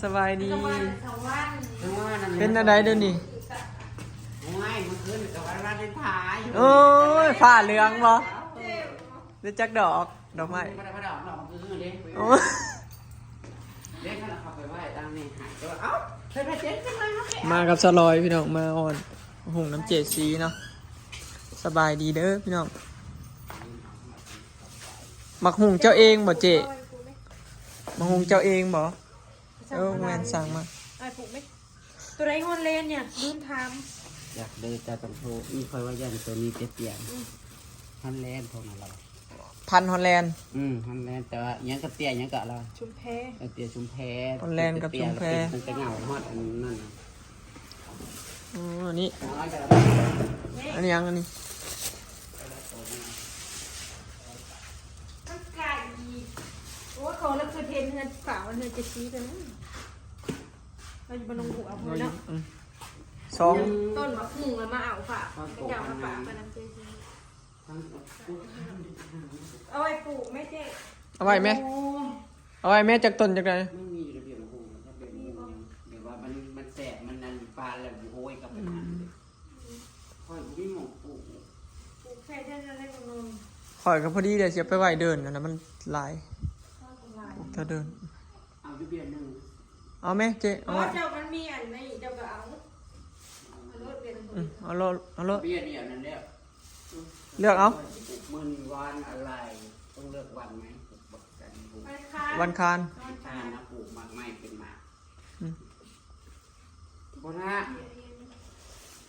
สบายดี สวัสดีสวัสดี เป็นอะไรเดี๋ยวนี้ ไม่เมื่อคืนกับวันวาเลนไทน์ โอ้ยฝ้าเหลืองบ่ได้จักดอกไม้ ไม่ได้พระดอกดอกคือเด็ก โอ้ เด็กขนาดขับไปไหว้ตามนี่หายตัวเอ้าเคยไปเจ๊จังเลยครับ มากับสลอยพี่น้องมาอ่อนหุงน้ำเจซีเนาะสบายดีเด้อพี่น้องมักหุงเจ้าเองบ่เจมักหุงเจ้าเองบ่แมนสั่งมา ไอ้ผูกไหมตัวไรฮอนเลนเนี่ยลืมท อยากเดินแต่ต้องโทรมีคอยว่ายันตัวนี้เปียกฮันแลนด์พวกนั้นเรา พันฮอลแลนด์ ฮันแลนด์แต่ว่ายังกระเตี้ยยังกะเรา ำชุมแพ เตี้ยชุมแพ ฮอลแลนด์กับชุมแพ มันจะเหงาฮอดอันนั่น อ๋ออันนี้ น้อยกัน อันนี้ยังอันนี้ มันไก่โอ้เขาแล้วคือเทนเงินเปล่าเงินจะชี้กันเราจะมาลงหัวพอแล้ว สอง ต้นมะม่วงแล้วมาเอาฝากกระเจ้ามาฝากมาน้ำเจซีเอาไว้ปลูกไม่เจ๊ เอาไว้ไหมเอาไว้แม่จากต้นจากไหน ไม่มีระเบียบหูถ้าเป็นหูเดี๋ยวว่ามันแสบมันนันปลาแล้วโอยกับมันค่อยวิ่งหมกปู ปลูกแค่เท่านั้นเลยคุณนนท์ ข่อยก็พอดีเดี๋ยวเสียไปไหวเดินนะมันหลายถ้าเดิน เอาอยู่เบียร์หนึ่ง เอาไหมเจ๊ เพ เอา ราะ ไว้ ว่าเจ้ามันมีอันไหนเจ้าก็เอารถเปลี่ยน เอาโลเอาโล เบียร์เนี่ยนั่นแหละ เลือกเอา มึนวันอะไรต้องเลือกวันไหมบอกกันปลูก วันคาน ถ้านะปลูกมากไม่เป็นหมาก อืม โบนะ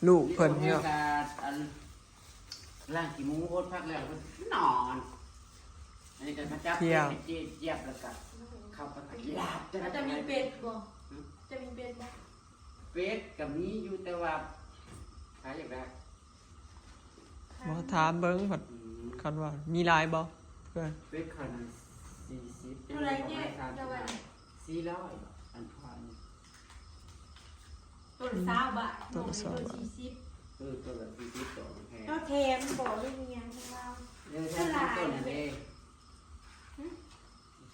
ลูกเพิ่นเนี่ย ร่างกี่มูโคตรพักแล้วนอนอันนี้ก็มาจับเจี๊ยบแล้วก็เข้าไปลาบ จะมีเป็ดบ่จะมีเป็ดบ่ เป็ดกับนี้อยู่แต่ว่าขายอย่างไร บ่ถามเบิ้งผัดคันว่ามีหลายบ่เพื่อน เป็ดคัน40 เท่าไรเนี่ยเจ้าวัน 400อันพัน ต้น20 บาทต้น40 ตัวละ40ตัวแพง เจ้าแถมบ่ได้มีหยังของเรา เดี๋ยวใช้ต้นอะไร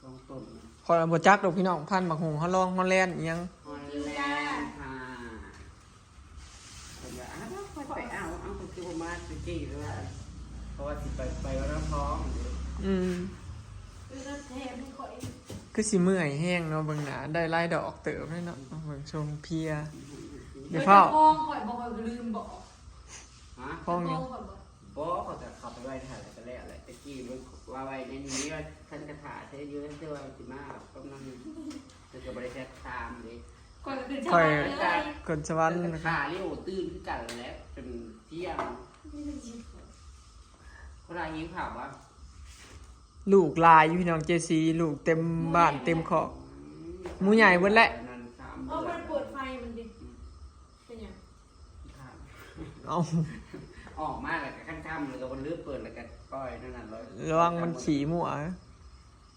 สองต้น ขอยเอาบ่จักดอกพี่น้องพันบักหงเฮาลองฮอลแลนด์อิหยัง ฮอลแลนด์ค่ะผมว่าไปเอาคุณคือผมมาสุกี้หรือว่าเพราะว่าไปวันละท้อง คือเจ้าแถมให้ข่อย คือสิเมื่อยแห้งเนาะเบิ่งหน้าได้หลายดอกเติบเลยเนาะเบิ่งชมเพลียเดี๋ยวเฝ้า คล้องข่อยบ่ข่อยก็ลืมบอก ฮะ ห้อง คล้ ยั อง งข่อยบ่ บอกเขาจะขับไปไว้ถ่ายอะไรกันแล้วแหละตะกี้ว่าไว้ในนี้ว่าท่านกระถาใช้เยอะเท่าไหร่สิมาก็นั่นคือกับบริษัทตามเลย ข่อยก็คือชาวบ้านเลย คนสวรรค์ กระ นะครับ ถาเรียกตื่นขึ้นกันแล้วจนเที่ยงเขาได้ยิงข่าวว่า ลูกหลายอยู่พี่น้องเจซีลูกเต็มบ้านเต็มคอกหมูใหญ่เบิดแหละ เอามันเปิดไฟมันดิเป็นหยัง เอา ออกมาแล้วก็ค่ำๆเลยก็วันเลือเปิดแล้วก็ปล่อยนั่นน่ะเลย ระวังมันขี่มั่ว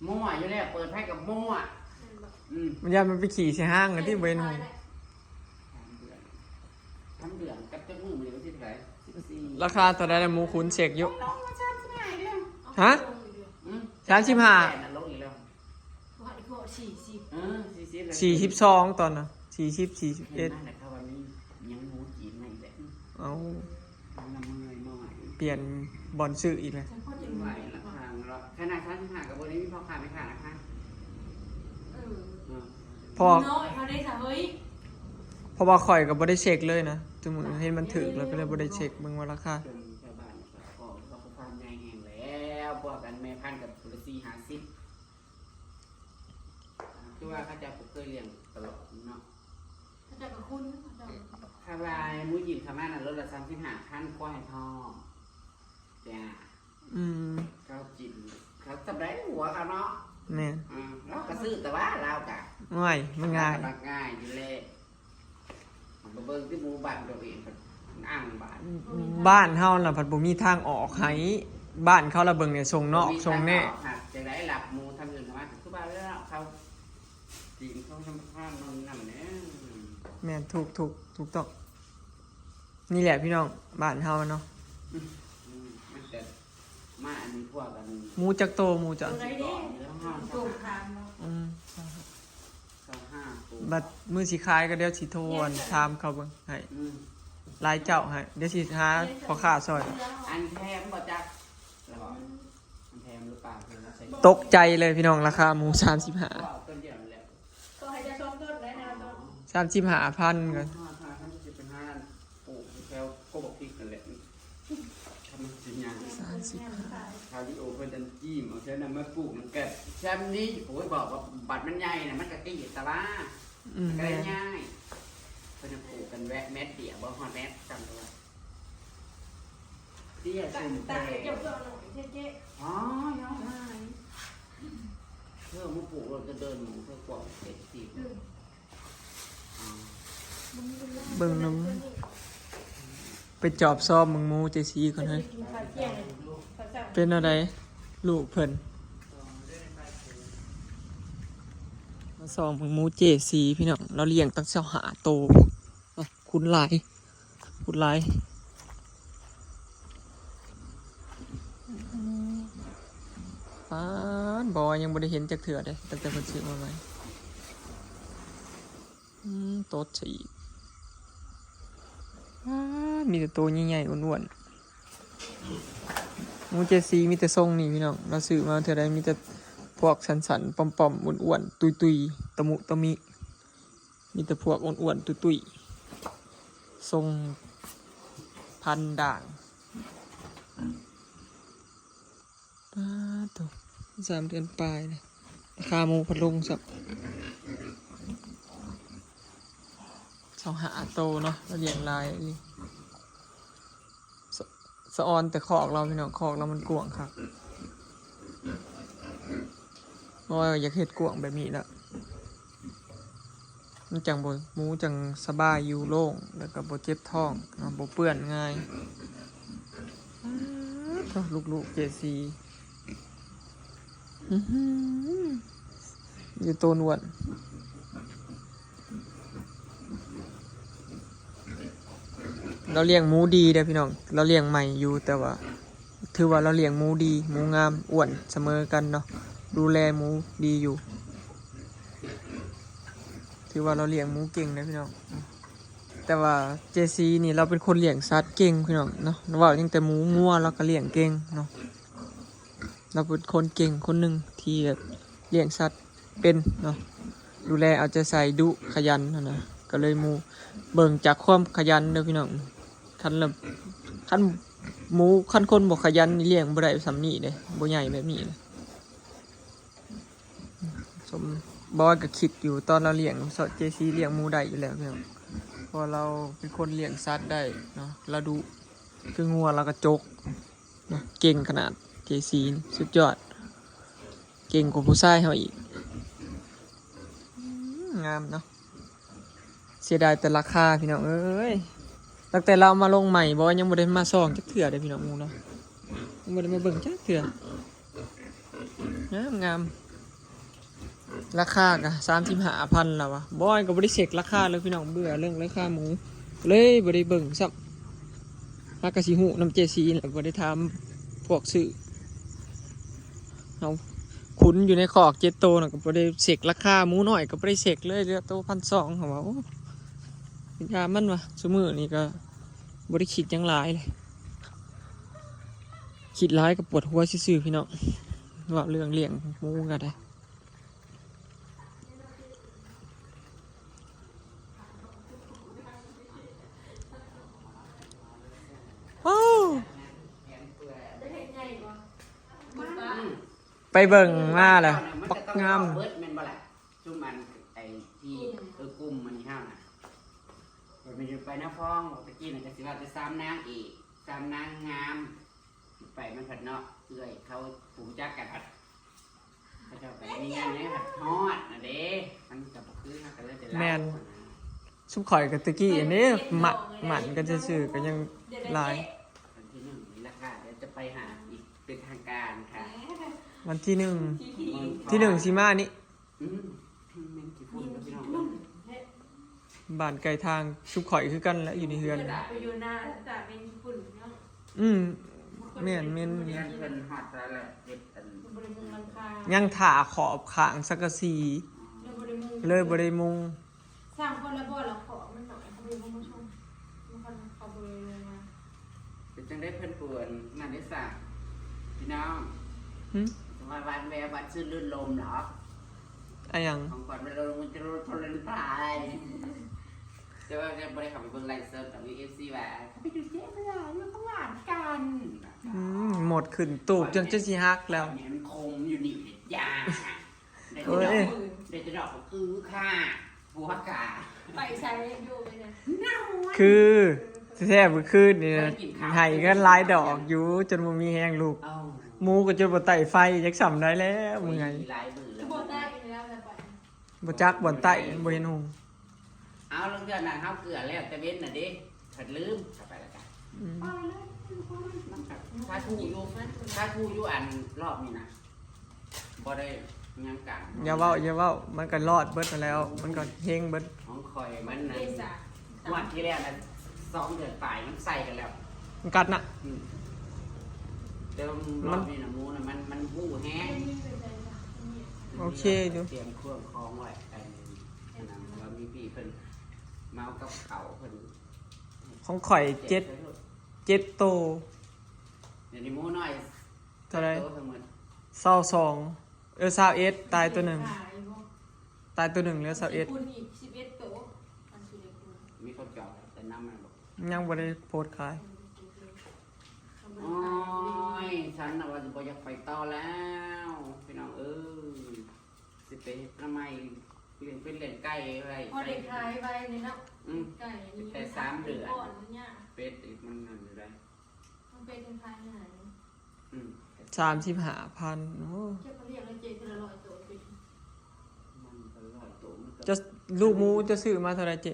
มั่วอยู่แล้วเปิดไพ่กับมั่ว มันยามันไปขี่ใส่ห้างกันที่เวนหง ทำเดือนกับเจ้ามือมันอยู่ที่ไหน14 ราคาต่อได้หมูขุนเสกอยู่ น้องมาชาติที่ไหนเรื่อง ฮะ 35 นั่นลงอีกแล้ว ว่าอีกข้อ40 42ตอนน่ะ40 เห็น 41 ไหมครับวันนี้ยังหมูจีนไม่แบบ เอา น้ำมือหน่อย เปลี่ยนบอลซื้ออีกเลย ฉันพอจะ ไหว รู้ ราคาเราขนาดค่าที่หากับวันนี้มีพ่อค้าไม่ขาดนะคะ พอ น้อยเขาได้ซะเฮ้ย เพราะว่าข่อยก็บ่ได้เช็คเลยนะจมือเห็นมันถึกแล้วก็เลยบ่ได้เช็คเบิ่งว่าราคา จนชาวบ้านก็เขาความใหญ่แห่งแล้วพวกกันแม่พันกับปุรสี50คือว่าเขาจะเคยเลี้ยงตลอดเนาะ เขาจะกับคุณเขาจะ ถ้าลายมุ้ยยิมทำมาน่ะรถละ35,000กว่าให้ทองจ้า เขาจินเขาทำได้หัวเขาเนาะ แม่น เราก็ซื้อแต่ว่าเรากะ ง่ายมันง่าย ง่ายอยู่เลยมันเบิ่งที่หมู่บ้านตัวเองอ่างบ้าน บ้านเฮาน่ะผัดบ่มีทางออกให้บ้านเขาละเบิ่งเนี่ยทรงนอกทรงแน่ จะได้หลับหมู่ทำอื่นมาคือบ้านแล้วเขาจีนเขาทำข้าวมันนั่นเนี่ย แม่นถูกต้องนี่แหละพี่น้องบ้านเฮาเนาะ มันจะมาอันนี้พวกกัน หมูจักโตหมูจัก อะไรเนี่ย เรื่องห้อง ถูกทางเนาะ อืม 25ตัว บัดมื้อสิขายก็เดี๋ยวสิโทรถามเขาเบิ่งให้ อืม หลายเจ้าให้เดี๋ยวสิหาพ่อค้าซอย อันแพงบ่จักแล้วก็อันแพงหรือเปล่าเพิ่นเอาใส่ ตกใจเลยพี่น้องราคาหมู ก็เอาต้นเดียวนั่นแหละ ก็ให้จะชมต้นได้นะต้น 35,000ก็ ท่านจะเป็นห้านปลูกแถวโกบกพริกนั่นแหละทำมันสิหยังคาริโอเพิ่นจะจิ้มเอาเท่านั้นมาปลูกมันเกิดแชมป์นี้โอ้ยบอกว่าบัตรมันใหญ่น่ะมันก็ตีตะล่า อืม ก็ แม่ ได้ง่ายเพิ่นจะปลูกกันแวะเม็ดเดียวบ่ฮอดเม็ดจำตัวเตี้ย ตั ซุ่ม ด แต่ เกี่ยวกับหน่อยเจ๊ อ๋อย้อนได้เพื่อมาปลูกเราจะเดินหมูเพื่อกว่าเจ็ดสิบอ๋อ เบิ่งน้ำไปจอบซ่อมมึงหมูเจซีก่อนเฮ้ย กินข้าวเที่ยงข้าวเช้า เป็นอะไรลูกเพิ่นมาซ่อมมึงหมูเจซีพี่น้องเราเลี้ยงตั้ง25โตอ่ะคุณหลายป้านบอยังบ่ได้เห็นจักเถื่อเด้ตั้งแต่เพิ่นซื้อมาใหม่โตดซะอีกมีแต่ตัวใหญ่ๆอ้วนๆหมูเจซีมีแต่ทรงนี่พี่น้องเราซื้อมาเท่าใดมีแต่พวกสันๆป่อมๆอ้วนๆตุยๆตะมุตะมิมีแต่พวกอ้วนๆตุยๆทรงพันด่างตัว3 เดือนปลายเลยราคาหมูพัดลงสับ25โตเนาะเราเลี้ยงลายนี่สะออนแต่คอกเราพี่น้องคอกเรามันกวางครับเพราะว่าอยากเห็ดกวางแบบนี้ละมันจังบ่หมูจังสบายอยู่โล่งแล้วก็บ่เจ็บท้องเนาะบ่เปื้อนง่ายลูกๆเจซีอยู่ตัวนวลเราเลี้ยงหมูดีเด้อพี่น้องเราเลี้ยงใหม่อยู่แต่ว่าถือว่าเราเลี้ยงหมูดีหมูงามอ้วนเสมอกันเนาะดูแลหมูดีอยู่ถือว่าเราเลี้ยงหมูเก่งนะพี่น้องแต่ว่าเจซีนี่เราเป็นคนเลี้ยงสัตว์เก่งพี่น้องเนาะว่าตั้งแต่หมูงัวเราก็เลี้ยงเก่งเนาะเราเป็นคนเก่งคนหนึ่งที่แบบเลี้ยงสัตว์เป็นเนาะดูแลเอาใจใส่ดุขยันนะก็เลยหมูเบิ่งจากความขยันเด้อพี่น้องคันหมูคันคนบ่ขยันนี่เลี้ยงบ่ได้สำนี้เด้บ่ใหญ่แบบนี้เลยสมบอยก็คิดอยู่ตอนเราเลี้ยงสดเจซีเลี้ยงหมูได้อยู่แล้วพี่น้องเพราะเราเป็นคนเลี้ยงสัตว์ได้เนาะเราดูคืองัวเราก็จกเนาะเก่งขนาดเจซีสุดยอดเก่งกว่าผู้ชายเฮาอีกงามเนาะเสียดายแต่ราคาพี่น้องเอ้ยตั้งแต่เรามาลงใหม่บอยยังบ่ได้มาส่องจักเถื่อเด้พี่น้องหมูเนาะยังบ่ได้มาเบิ่งจักเถื่องามราคาก็35,000แล้ววะบอยก็บ่ได้เช็คราคาเลยพี่น้องเบื่อเรื่องราคาหมูเลยบ่ได้เบิ่งซับหากะสิฮู้นำเจซีแหละบ่ได้ถามพวกซื้อเอาขุนอยู่ในคอก7โตน่ะก็บ่ได้เช็คราคาหมูน้อยก็บ่ได้เช็คเลยเหลือโต1,200เขาว่าโอ้ยามันวะซุมื้อนี้ก็บ่ได้คิดหยังหลายเลยคิดหลายก็ปวดหัวซื่อๆพี่น้องว่าเรื่องเลี้ยงหมูก็ได้ไปเบิ่งมาแหละปักงาม เบิดแม่นบ่ล่ะจุ่มมันไอ้ที่กุ้มมันนี่ห้าวน่ะมันอยู่ไปน้าพองตะกี้น่ะก็สิว่าจะ3นางอีก3นางงามไปมันผัดเนาะเอื้อยเขาปลูกจักกันผัดเขาเจ้าไปมีงานนี้ผัดทอดน่ะเด้มันก็บ่คือกันเลยแต่ละ แม่น ซุปข่อยกับตะกี้อันนี้หมันกันซื่อๆก็ยังหลาย วันที่1นี่ราคาเดี๋ยวจะไปหาอีกเป็นทางการค่ะ วันที่1สิมานี่ แม่นกี่ฝุ่นกับพี่น้อง บ้านไกลทางซุปข่อยคือกันและอยู่ในเฮือน ไปอยู่หน้าจากเป็นญี่ปุ่นเนาะ แม่น เรียนเพิ่นฮอดแล้วแหละเด็ดอัน บริมุงลังคา ยังถ่าขอบข้างสักกะสีเลยบ่ได้มุง สร้างคนละบ่อละขอมันหน่อยเขาไปผู้ชมมันคนเขาไปเลยนะ เป็นจังได้เพิ่นป่วนงานได้สร้างพี่น้อง หึ มาวันแวววันชื่นลื่นลมเหรอ อะหยัง ของขวัญมันมันจะรู้ทนตายแต่ว่าจะบริขับไปเบิ่งไลฟ์เซิร์ฟกับ UFC ว่าเขาไปดูเจ๊ไม่ได้มันก็หวานกัน หมดขึ้นตูบจนจะสิฮักแล้ว เนี่ยมันคมอยู่นี่ยาเดี๋ยว เอ้ จะด ย อกเดี๋ยวจะดอกก็คือค่ะบัวกา ไปใช้อยู่เลยนะ คือแท้ๆมื้อคืนนี่นะให้กันหลายดอกอยู่จนบ่มีแฮงลูก เอ้า หมูก็จนบ่ไต่ไฟจักสำได้แล้วมึงไง หลายมือ คื แล้ อ ว บ่ได้แล้วแต่ไป บ่จักบ่ไต่บ่เห็นหง เอาลงเดือนนั้นเขาเกลือแล้วแต่เว้นน่ะดิผัดลืมกลับไปแล้วกัน อืม ถ้าคู่อยู่ถ้าคู่อยู่อันรอบนี้นะบ่ได้ยังกัน อย่าเว้ามันก็รอดเบิดมาแล้ว มันก็เฮงเบิด ของคอยมัน เด นะ ซ่า วันที่แล้วนั้น2 เดือนปลายมันใส่กันแล้ว มันกัดน่ะ อืมแต่ว่ารอบนี้นะหมูนะมันหู้แห้ง โอเคอยู่ เตรียมเครื่องคล้องไว้อันนั้นว่ามีพี่เพิ่นเมากับเขาเพิ่น ของข่อย7โต เดี๋ยวนี้หมูน้อย เท่าไหร่ โตทั้งหมด 2221ตายตัวหนึ่งตายตัวหนึ่งเหลือ คุณอีก11โต๊ะอันสุดเลยคุณ มีคนจอดแต่น้ำมันบอก 21ยังบ่ได้โพสต์ขาย โอ้ยฉันน่ะว่าจะบ่อยากไปต่อแล้วพี่น้องสิไปทำไมเลี้ยงเป็นเลี้ยงไก่อะไร พอเด็กขายไปนี่เนาะ อืม ไก่นี่ แต่3 เดือน ก่อนเนี่ย เป็ดอีกมันนั่นอยู่ได้ มันเป็นขายไหน อืม 35,000โอ้ เจ้าเขาเรียกแล้วเจ๊คือละ100โต๊ะเป็น มันก็ร้อยตัวมันก็ จะลูกหมูจะซื้อมาเท่าไหร่เจ๊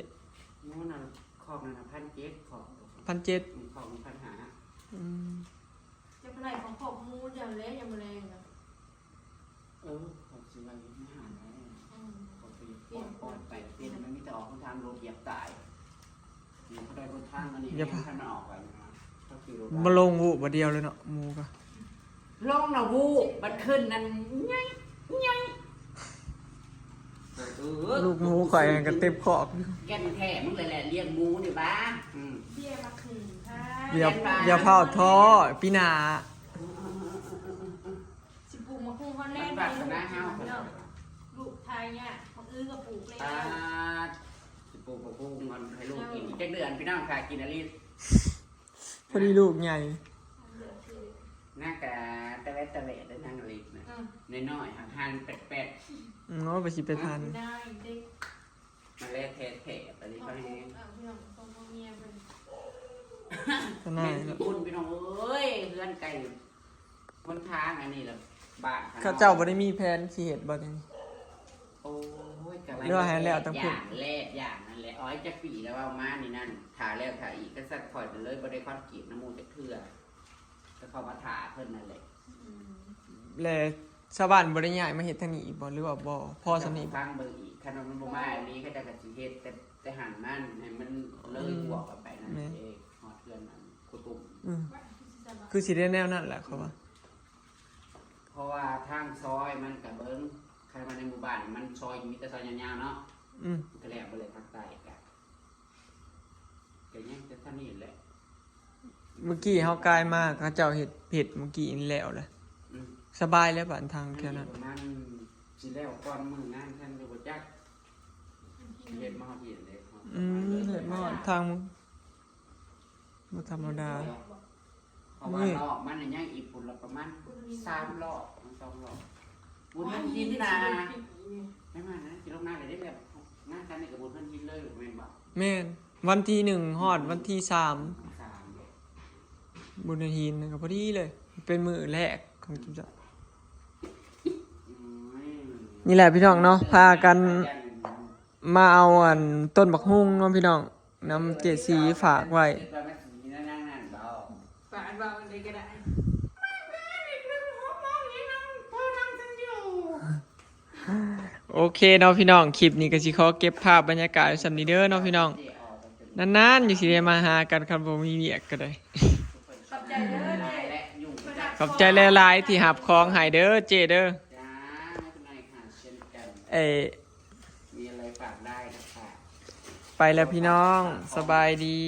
หมูน่ะขอบนั่นน่ะ1,700ขอบ 1,700 ขอบ1,500 อืม เจ้าขายของขอบมูอย่างเละอย่างแมลงนะ ขอบสิว่าอยู่ไม่หาได้ อืม ขอบไปปล่อยไปเปลี่ยนมันมีแต่ออกทางโรถเหยียบตายนี่เขาได้รถทางอันนี้ให้มันออกไปนะก็คือรถ มาลงวุบ่เดียวเลยเนาะหมูก็ ลงนะวูมันขึ้นนั่นไงไง ลูกหมูข่อยก็เต็มคอกอยู่ แก่นแท้มึงเลยแหละเลี้ยงหมูนี่บ้า เบี้ยมาคืนค่ะ อย่าเผาท้อปีหน้า สิปลูกมะพร้าวฮอลแลนด์ลูกไทยเนี่ยเขาอื้อกับปลูกเลย ตาสิปลูกปลูกมันให้ลูกกินอีกเดือนพี่น้องค่ะกินอะไร พอดีลูกใหญ่ หน้ากะตะเวตะเวได้นางอะไรนะน้อยๆหันแปด เนาะไปสิไปทาน ได้เด็ก มาเล่เทแถบอันนี้ เขา เขา ปลู ให้ กพี่น้องตรงเมียเป็น ก็น่า เป็นคุณพี่น้องเอ้ยเพื่อนไก่คนทางอันนี้แหละบ้าน ข้าเจ้าบ่ได้มีแผนสิเฮ็ดบ่นี่ โอ้ยกะ เรื่องให้แล้วต้องพูด อย่างแรกอย่างนั่นแหละอ้อยจะปีแล้วเอามานี่นั่นถ่าแล้วถ่าอีกก็สักถอยไปเลยบ่ได้คอนกรีตน้ำมูจะเทื่อก็เข้ามาถ่าเพิ่นนั่นแหละ และชาวบ้านบ่ได้ย้ายมาเฮ็ดทางนี้อีกบ่หรือว่าบ่พอสำนี้บ่ ฟังเบิ่งอีกขนมมันบ่มาอันนี้ก็จะกะสิเฮ็ดแต่หันมันให้มันเลยบวกกันไปนั่นเองฮอดเพื่อนมันคุตุ่ม อืมคือสิได้แนวนั้นแหละเขาว่า เพราะว่าทางซอยมันกับเบิ้งใครมาในหมู่บ้านมันซอยมีแต่ซอยยาวๆเนาะ อืม ก็แล้วไปเลยทางใต้กันก็ยังจะท่านี้แหละ เมื่อกี้เฮากลายมาเขาเจ้าเฮ็ดเผ็ดเมื่อกี้นี่แล้วแหละ อืม สบายแล้วบ้านทางแค่นั้น ประมาณสิแล้วก่อนมื้องานท่านดูบ่จักเฮ็ดมาฮอดเย็นเลย เฮ็ดมาทางมึงบ่ธรรมดา เพราะว่ารอบมันยังอีกปุ่นละประมาณ3รอบ2รอบบุญเพิ่นกินนะไม่มานะสิลงหน้าเลยได้แบบงานกันนี่กับบุญเพิ่นกินเลยแม่นบ่ แม่นวันที่1ฮอดวันที่3 3 บุญหินก็พอดีเลย เป็นมื้อแรกของกิมจังนี่แหละพี่น้องเนาะพากันมาเอาอันต้นบักฮุ่งเนาะพี่น้องนำเจสีฝากไว้ ฝาดวางเลยก็ได้ โอเคเนาะพี่น้องคลิปนี้ก็สิขอเก็บภาพบรรยากาศไว้สำนี้เด้อเนาะพี่น้องนานๆอยู่สิได้มาหากันครับบ่มีเวียกก็ได้ ขอบใจเด้อเลย ขอบใจหลายๆที่หับของให้เด้อเจเด้อ จ้าไม่เป็นไรค่ะเช่นกัน เอ้ย มีอะไรฝากได้นะคะ ไปแล้วพี่น้องสบายดี